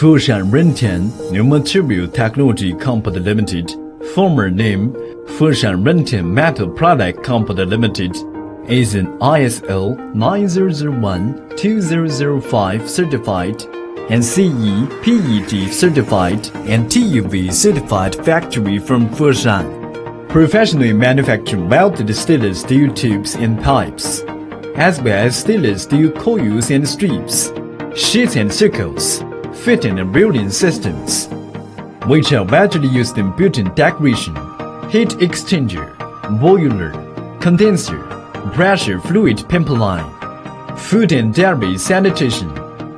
Foshan Runtian New Material Technology Company Limited, former name Foshan Runtian Metal Product Company Limited, is an ISO 9001-2005 certified and CE-PED certified and TUV certified factory from Foshan. Professionally manufacturing welded stainless steel tubes and pipes, as well as stainless steel coils and strips, sheets and circles, fitting and building systems, which are widely used in building decoration, heat exchanger, boiler, condenser, pressure fluid pipeline, food and dairy sanitation,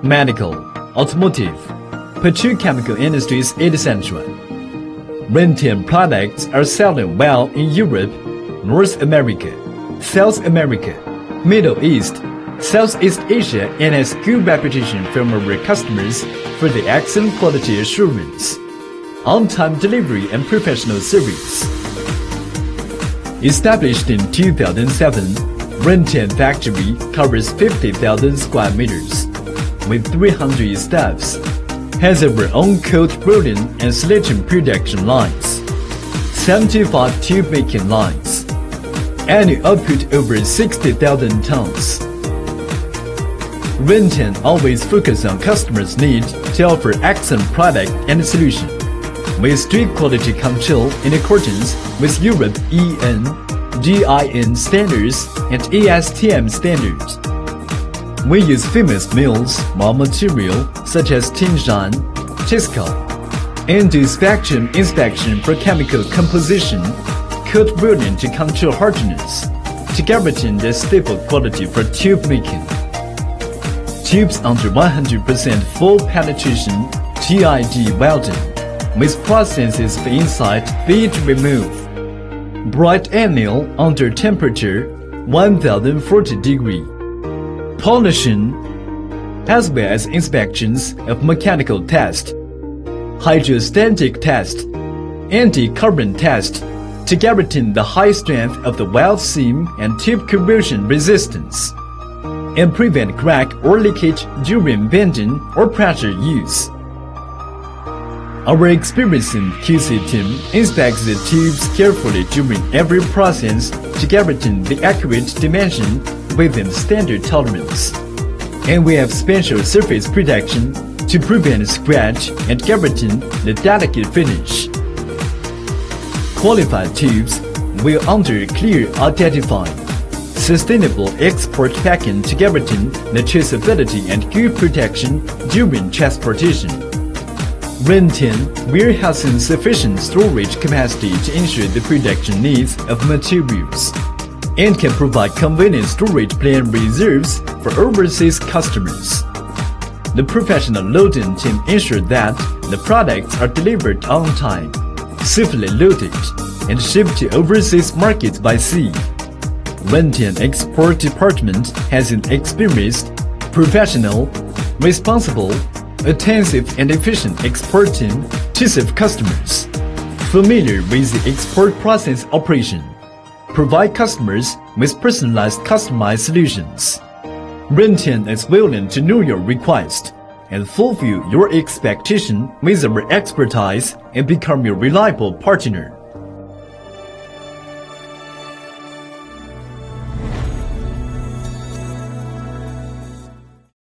medical, automotive, petrochemical industries, etc. Runtian products are selling well in Europe, North America, South America, Middle East, Southeast Asia, and has good reputation from our customers for the excellent quality assurance, on-time delivery, and professional service. Established in 2007, Runtian factory covers 50,000 square meters, with 300 staffs, has our own cold rolling and slitting production lines, 75 tube making lines, annual output over 60,000 tons. Runtian always focuses on customers' need to offer excellent product and solution, with strict quality control in accordance with Europe EN, GIN standards and ASTM standards. We use famous mills, raw material such as Tingshan, Chisco, and do spectrum inspection for chemical composition, cold rolling to control hardness, to guarantee the stable quality for tube making. Tubes under 100% full penetration TID welding, with processes for inside bead remove, bright anneal under temperature 1040 degree, polishing, as well as inspections of mechanical test, hydrostatic test, anti-carbon test, to guarantee the high strength of the weld seam and tube corrosion resistance, and prevent crack or leakage during bending or pressure use. Our experienced QC team inspects the tubes carefully during every process to guarantee the accurate dimension within standard tolerance. And we have special surface protection to prevent scratch and guarantee the delicate finish. Qualified tubes will under clear identified sustainable export packing to guarantee the traceability and good protection during transportation. Runtian warehousing sufficient storage capacity to ensure the production needs of materials, and can provide convenient storage plan reserves for overseas customers. The professional loading team ensures that the products are delivered on time, safely loaded, and shipped to overseas markets by sea. Runtian Export Department has an experienced, professional, responsible, attentive and efficient export team to serve customers, familiar with the export process operation, provide customers with personalized customized solutions. Runtian is willing to know your request and fulfill your expectation with our expertise and become your reliable partner.